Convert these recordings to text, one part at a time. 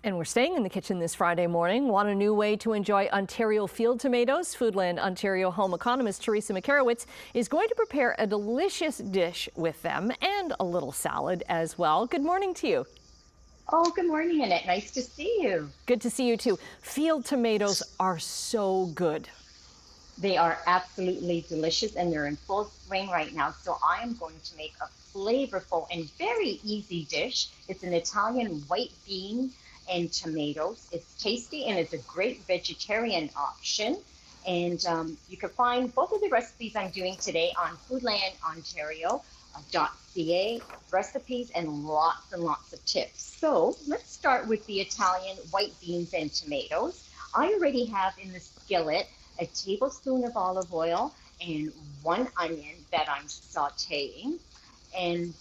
And we're staying in the kitchen this Friday morning. Want a new way to enjoy Ontario field tomatoes? Foodland Ontario home economist Teresa Makarewicz is going to prepare a delicious dish with them and a little salad as well. Good morning to you. Oh, good morning, Annette. Nice to see you. Good to see you too. Field tomatoes are so good. They are absolutely delicious and they're in full swing right now. So I am going to make a flavorful and very easy dish. It's an Italian white bean and tomatoes. It's tasty and it's a great vegetarian option. And you can find both of the recipes I'm doing today on Foodland Ontario. .ca recipes and lots of tips. So let's start with the Italian white beans and tomatoes. I already have in the skillet a tablespoon of olive oil and one onion that I'm sauteing. And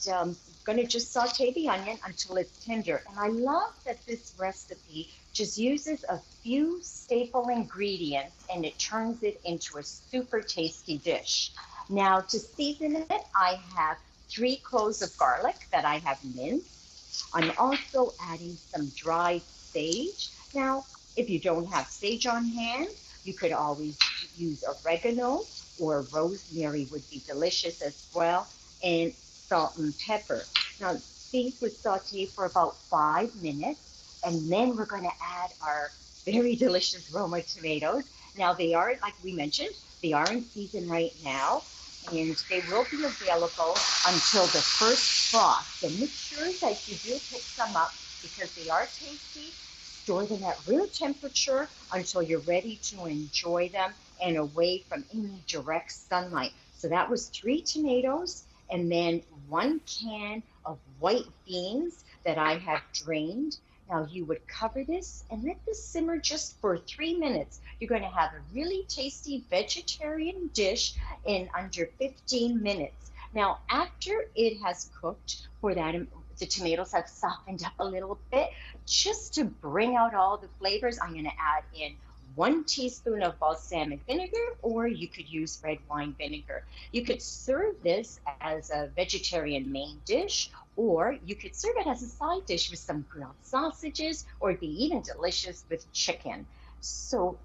going to just saute the onion until it's tender. And I love that this recipe just uses a few staple ingredients and it turns it into a super tasty dish. Now to season it, I have 3 cloves of garlic that I have minced. I'm also adding some dried sage. Now, if you don't have sage on hand, you could always use oregano or rosemary would be delicious as well, and salt and pepper. Now, these would saute for about 5 minutes, and then we're going to add our very delicious Roma tomatoes. Now, they are, like we mentioned, they are in season right now, and they will be available until the first frost. So make sure that you do pick some up because they are tasty. Store them at room temperature until you're ready to enjoy them and away from any direct sunlight. So that was 3 tomatoes and then 1 can of white beans that I have drained. Now you would cover this and let this simmer just for 3 minutes. You're going to have a really tasty vegetarian dish in under 15 minutes. Now after it has cooked for that, the tomatoes have softened up a little bit, just to bring out all the flavors, I'm going to add in 1 teaspoon of balsamic vinegar, or you could use red wine vinegar. You could serve this as a vegetarian main dish, or you could serve it as a side dish with some grilled sausages, or it'd be even delicious with chicken. So,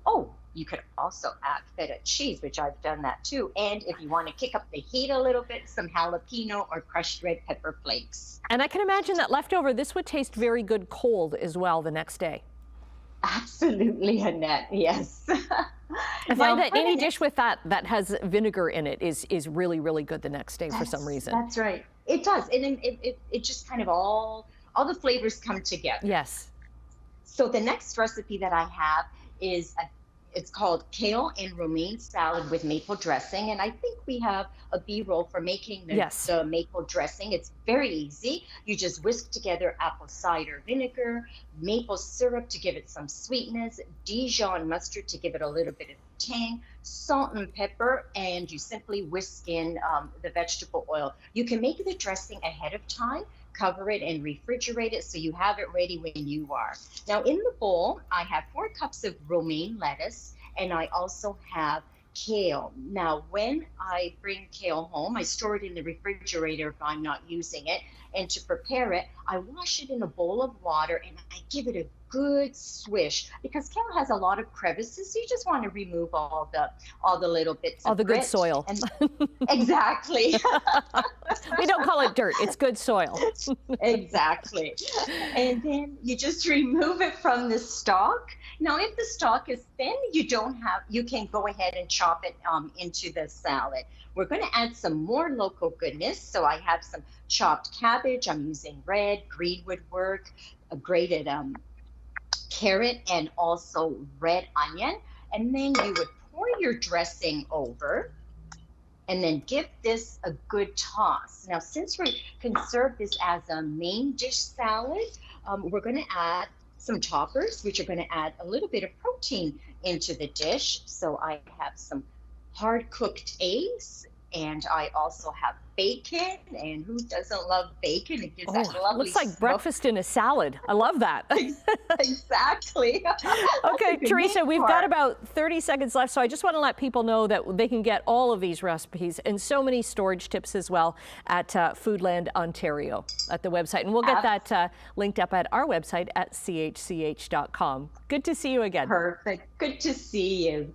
you could also add feta cheese, which I've done that too. And if you want to kick up the heat a little bit, some jalapeno or crushed red pepper flakes. And I can imagine that leftover, this would taste very good cold as well the next day. Absolutely, Annette. Yes. I find that any dish with that has vinegar in it is really, really good the next day for some reason. That's right. It does. And it just kind of all the flavors come together. Yes. So the next recipe that I have is it's called Kale and Romaine salad with maple dressing. And I think we have a B-roll for making the maple dressing. It's very easy. You just whisk together apple cider vinegar, maple syrup to give it some sweetness, Dijon mustard to give it a little bit of tang, salt and pepper, and you simply whisk in the vegetable oil. You can make the dressing ahead of time, cover it and refrigerate it so you have it ready when you are. Now in the bowl, I have 4 cups of romaine lettuce and I also have kale. Now when I bring kale home, I store it in the refrigerator if I'm not using it. And to prepare it, I wash it in a bowl of water and I give it a good swish because kale has a lot of crevices. So you just want to remove all the little bits all of the grit. Good soil. And exactly. We don't call it dirt, it's good soil. Exactly. And then you just remove it from the stalk. Now if the stalk is thin, you can go ahead and chop it into the salad. We're going to add some more local goodness. So I have some chopped cabbage. I'm using red, green would work, a grated carrot, and also red onion. And then you would pour your dressing over and then give this a good toss. Now, since we can serve this as a main dish salad, we're going to add some toppers, which are going to add a little bit of protein into the dish. So I have some hard cooked eggs And I also have bacon, and who doesn't love bacon? It gives that Oh, lovely looks like smoke. breakfast in a salad. I love that. Exactly. That's a Okay, good name Teresa, we've for got it. about 30 seconds left, so I just want to let people know that they can get all of these recipes and so many storage tips as well at Foodland Ontario at the website. And we'll get that linked up at our website at chch.com. Good to see you again. Perfect. Good to see you.